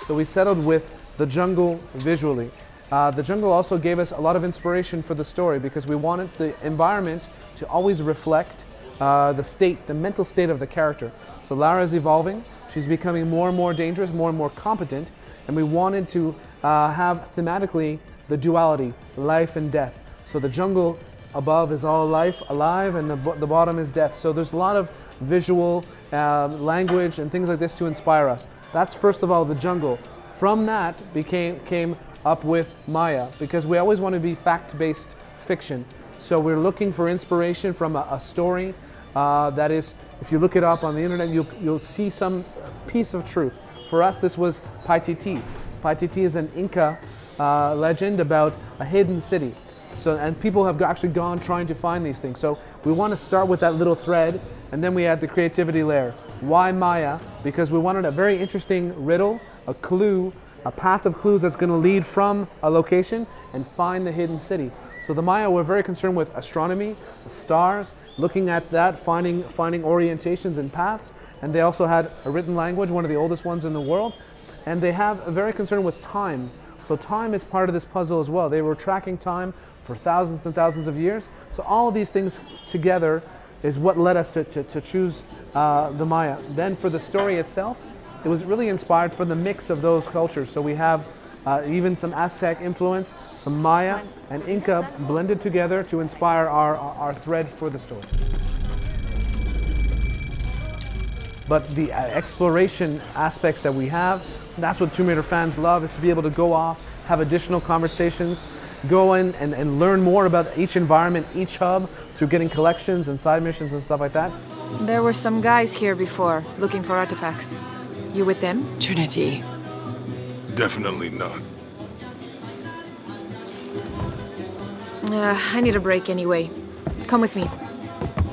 So we settled with the jungle visually. The jungle also gave us a lot of inspiration for the story because we wanted the environment to always reflect the mental state of the character. So Lara is evolving, she's becoming more and more dangerous, more and more competent, and we wanted to have thematically the duality, life and death. So the jungle above is all life, alive, and the bottom is death. So there's a lot of visual language and things like this to inspire us. That's first of all the jungle. From that came up with Maya, because we always want to be fact-based fiction. So we're looking for inspiration from a story that is, if you look it up on the internet, you'll see some piece of truth. For us, this was Paititi. Paititi is an Inca legend about a hidden city. And people have actually gone trying to find these things. So we want to start with that little thread, and then we add the creativity layer. Why Maya? Because we wanted a very interesting riddle, a clue, a path of clues that's going to lead from a location and find the hidden city. So the Maya were very concerned with astronomy, the stars, looking at that, finding orientations and paths. And they also had a written language, one of the oldest ones in the world. And they have a very concern with time. So time is part of this puzzle as well. They were tracking time for thousands and thousands of years. So all of these things together is what led us to choose the Maya. Then for the story itself, it was really inspired from the mix of those cultures. So we have even some Aztec influence, some Maya and Inca blended together to inspire our thread for the story. But the exploration aspects that we have, that's what Tomb Raider fans love, is to be able to go off, have additional conversations, go in and learn more about each environment, each hub, through getting collections and side missions and stuff like that. There were some guys here before, looking for artifacts. You with them? Trinity. Definitely not. I need a break anyway. Come with me.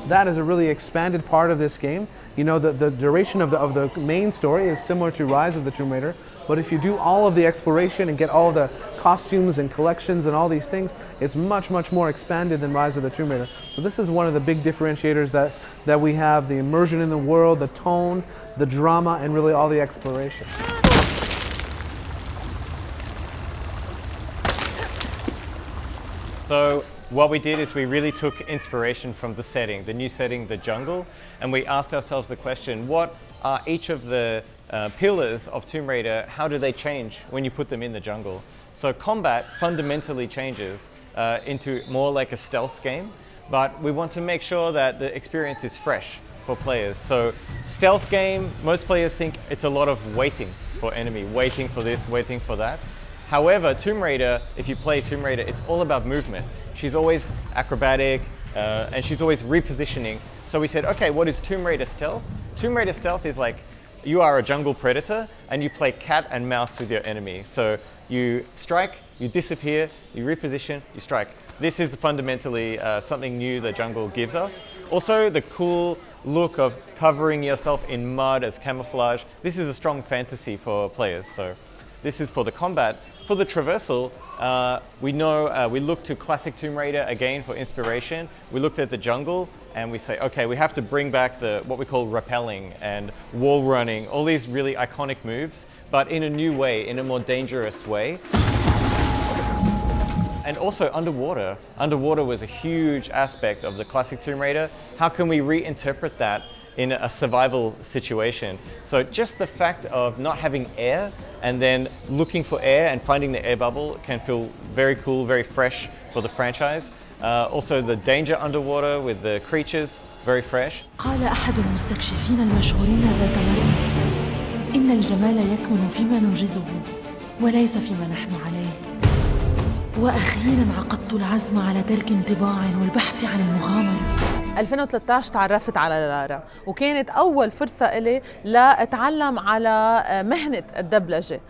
That is a really expanded part of this game. You know, the duration of the main story is similar to Rise of the Tomb Raider, but if you do all of the exploration and get all the costumes and collections and all these things, it's much, much more expanded than Rise of the Tomb Raider. So this is one of the big differentiators that we have, the immersion in the world, the tone, the drama, and really all the exploration. So what we did is we really took inspiration from the setting, the new setting, the jungle, and we asked ourselves the question, what are each of the pillars of Tomb Raider, how do they change when you put them in the jungle? So combat fundamentally changes into more like a stealth game, but we want to make sure that the experience is fresh for players. So stealth game, most players think it's a lot of waiting for enemy, waiting for this, waiting for that. However, Tomb Raider, if you play Tomb Raider, it's all about movement. She's always acrobatic and she's always repositioning. So we said, okay, what is Tomb Raider stealth? Tomb Raider stealth is like you are a jungle predator and you play cat and mouse with your enemy. So you strike, you disappear, you reposition, you strike. This is fundamentally something new the jungle gives us. Also, the cool look of covering yourself in mud as camouflage. This is a strong fantasy for players. So this is for the combat. For the traversal, we know we look to classic Tomb Raider again for inspiration. We looked at the jungle and we say, okay, we have to bring back what we call rappelling and wall running, all these really iconic moves, but in a new way, in a more dangerous way. And also underwater. Underwater was a huge aspect of the classic Tomb Raider. How can we reinterpret that in a survival situation? So just the fact of not having air and then looking for air and finding the air bubble can feel very cool, very fresh for the franchise. Also the danger underwater with the creatures, very fresh. قال أحد المستكشفين المشهورين ذات مرة إن الجمال يكمن فيما ننجزه وليس فيما نحن عليه. وأخيراً عقدت العزم على ترك انطباع والبحث عن المغامرة. 2013 تعرفت على لارا وكانت أول فرصة إلي لأتعلم على مهنة الدبلجة.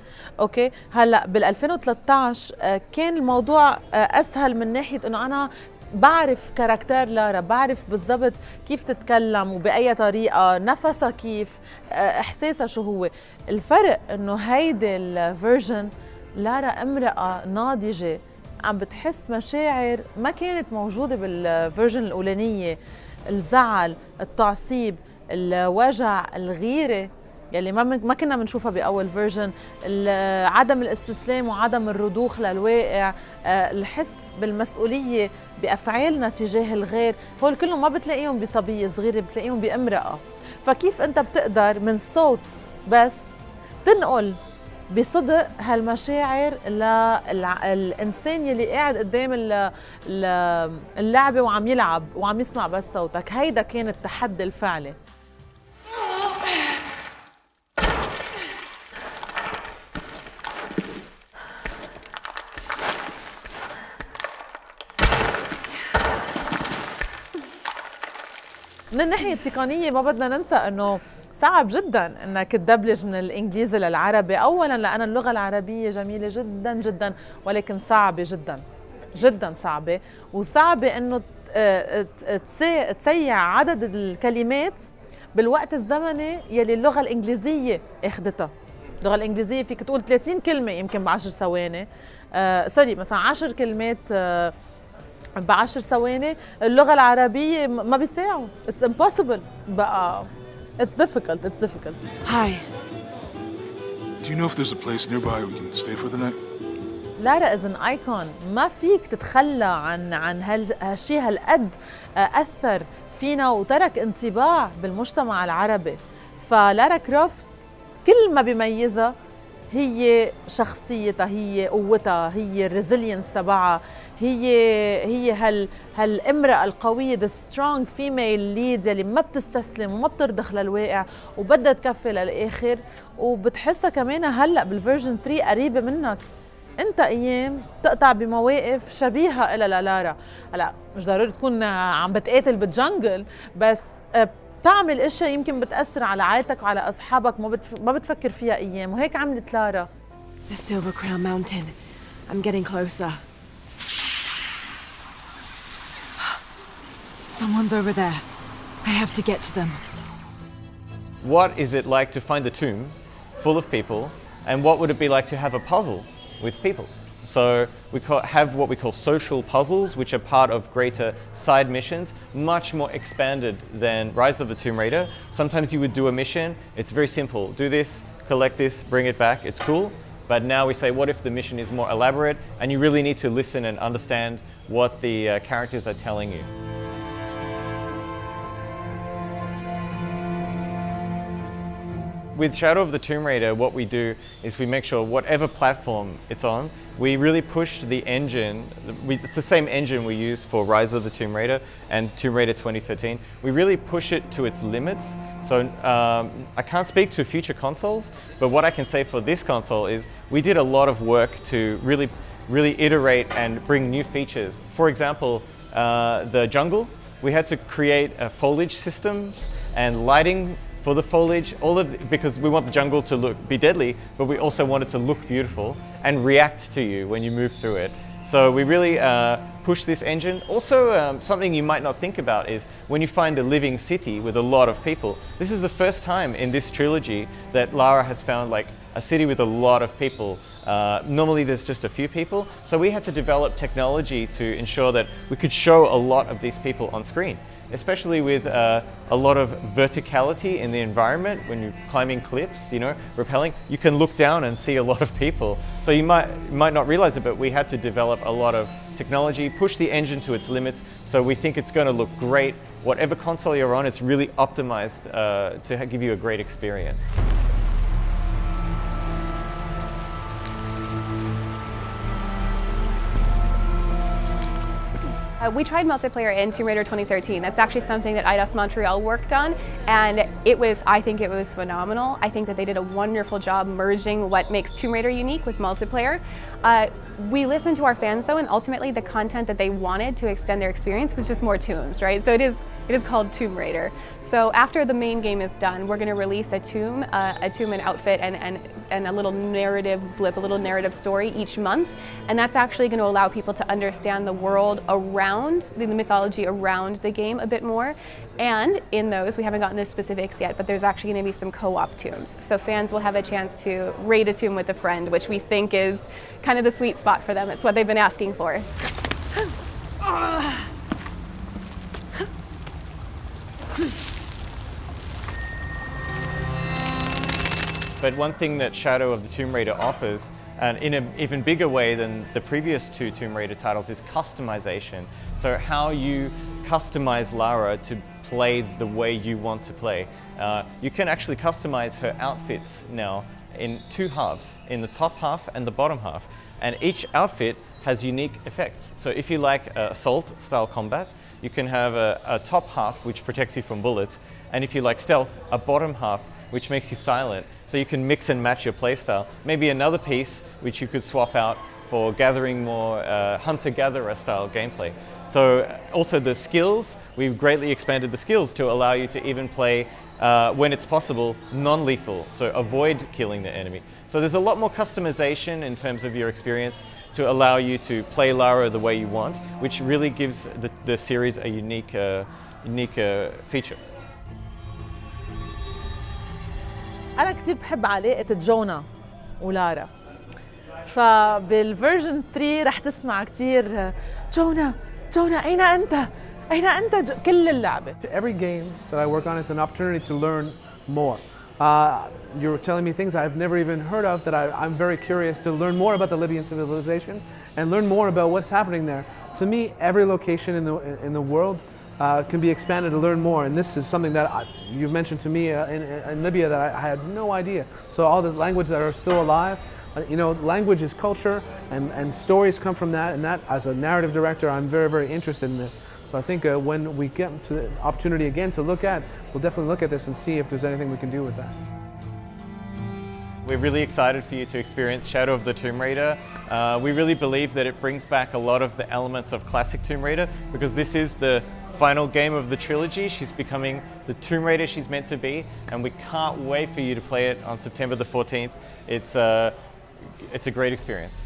أوكي هلأ بال 2013 كان الموضوع أسهل من ناحية إنه أنا بعرف كاركتير لارا، بعرف بالضبط كيف تتكلم وبأي طريقة، نفسها كيف، إحساسها شو هو. الفرق إنه هيدي الفيرجن لارا امرأة ناضجة عم بتحس مشاعر ما كانت موجودة بالفيرجن الأولانية، الزعل، التعصيب، الوجع، الغيرة. يلي ما كنا بنشوفها باول فيرجن، عدم الاستسلام وعدم الرضوخ للواقع، الحس بالمسؤوليه بافعالنا تجاه الغير، هول كلهم ما بتلاقيهم بصبيه صغيره، بتلاقيهم بامراه. فكيف انت بتقدر من صوت بس تنقل بصدق هالمشاعر للإنسان يلي قاعد قدام اللعبة وعم يلعب وعم يسمع بس صوتك؟ هيدا كان التحدي الفعلي. من الناحية التقنية ما بدنا ننسى انه صعب جدا انك تدبلج من الانجليزي للعربي، اولا لان اللغه العربيه جميله جدا جدا ولكن صعبه جدا جدا، صعبه، وصعبه انه تسيع عدد الكلمات بالوقت الزمني يلي اللغه الانجليزيه اخذتها. اللغه الانجليزيه فيك تقول 30 كلمه يمكن ب10 ثواني، سوري مثلا 10 كلمات ب10 ثواني. اللغه العربيه ما بيساعوا، اتس امبوسيبل بقى. It's difficult. Hi. Do you know if there's a place nearby we can stay for the night? لارا is an icon. ما فيك تتخلى عن هالشيء هالقد أثر فينا وترك انطباع بالمجتمع العربي. فلارا كروفت كل ما بيميزها هي شخصيتها، هي قوتها، هي الريزيلينس تبعها، هي هالامرأة القوية، the strong female lead يلي ما بتستسلم وما بترضخ للواقع وبدها تكفي للآخر. وبتحسها كمان هلأ بالفيرجن 3 قريبة منك، انت ايام تقطع بمواقف شبيهة إلى لارا. هلا مش ضروري تكون عم بتقاتل بالجنجل، بس بتعمل اشياء يمكن بتأثر على عائلتك وعلى أصحابك ما بتفكر فيها ايام، وهيك عملت لارا. The Silver Crown Mountain. I'm getting closer. Someone's over there. I have to get to them. What is it like to find a tomb full of people, and what would it be like to have a puzzle with people? So we have what we call social puzzles, which are part of greater side missions, much more expanded than Rise of the Tomb Raider. Sometimes you would do a mission, it's very simple. Do this, collect this, bring it back, it's cool. But now we say, what if the mission is more elaborate, and you really need to listen and understand what the characters are telling you. With Shadow of the Tomb Raider, what we do is we make sure whatever platform it's on, we really pushed the engine. It's the same engine we use for Rise of the Tomb Raider and Tomb Raider 2013. We really push it to its limits. So I can't speak to future consoles, but what I can say for this console is we did a lot of work to really iterate and bring new features. For example, the jungle, we had to create foliage systems and lighting for the foliage, because we want the jungle to be deadly, but we also want it to look beautiful and react to you when you move through it. So we really push this engine. Also, something you might not think about is when you find a living city with a lot of people. This is the first time in this trilogy that Lara has found like a city with a lot of people. Normally there's just a few people, so we had to develop technology to ensure that we could show a lot of these people on screen. Especially with a lot of verticality in the environment. When you're climbing cliffs, rappelling, you can look down and see a lot of people. So you might not realize it, but we had to develop a lot of technology, push the engine to its limits, so we think it's going to look great. Whatever console you're on, it's really optimized to give you a great experience. We tried multiplayer in Tomb Raider 2013. That's actually something that IDOS Montreal worked on, and I think it was phenomenal. I think that they did a wonderful job merging what makes Tomb Raider unique with multiplayer. We listened to our fans though, and ultimately the content that they wanted to extend their experience was just more tombs, right? So it is called Tomb Raider. So after the main game is done, we're going to release a tomb and outfit and a little narrative blip, a little narrative story each month. And that's actually going to allow people to understand the world around, the mythology around the game a bit more. And in those, we haven't gotten the specifics yet, but there's actually going to be some co-op tombs. So fans will have a chance to raid a tomb with a friend, which we think is kind of the sweet spot for them. It's what they've been asking for. But one thing that Shadow of the Tomb Raider offers, and in an even bigger way than the previous two Tomb Raider titles, is customization. So how you customize Lara to play the way you want to play. You can actually customize her outfits now in two halves, in the top half and the bottom half. And each outfit has unique effects. So if you like assault style combat, you can have a top half which protects you from bullets. And if you like stealth, a bottom half which makes you silent. So you can mix and match your playstyle. Maybe another piece which you could swap out for gathering more hunter-gatherer style gameplay. So also the skills, we've greatly expanded the skills to allow you to even play, when it's possible, non-lethal, so avoid killing the enemy. So there's a lot more customization in terms of your experience to allow you to play Lara the way you want, which really gives the series a unique feature. أنا كتير بحب علاقة جونا ولارا، فبالفيرجن 3 رح تسمع كتير جونا أين أنت؟ أين أنت؟ كل اللعبة. Every game that I work on is an opportunity to learn more. You're telling me things I've never even heard of that I'm very curious to learn more about the Libyan civilization and learn more about what's happening there. To me, every location in the world can be expanded to learn more, and this is something that you've mentioned to me in Libya that I had no idea. So all the languages that are still alive, language is culture, and stories come from that, and that, as a narrative director, I'm very, very interested in this. So I think when we get to the opportunity again to look at, we'll definitely look at this and see if there's anything we can do with that. We're really excited for you to experience Shadow of the Tomb Raider. We really believe that it brings back a lot of the elements of classic Tomb Raider, because this is the final game of the trilogy. She's becoming the Tomb Raider she's meant to be, and we can't wait for you to play it on September the 14th. It's a great experience.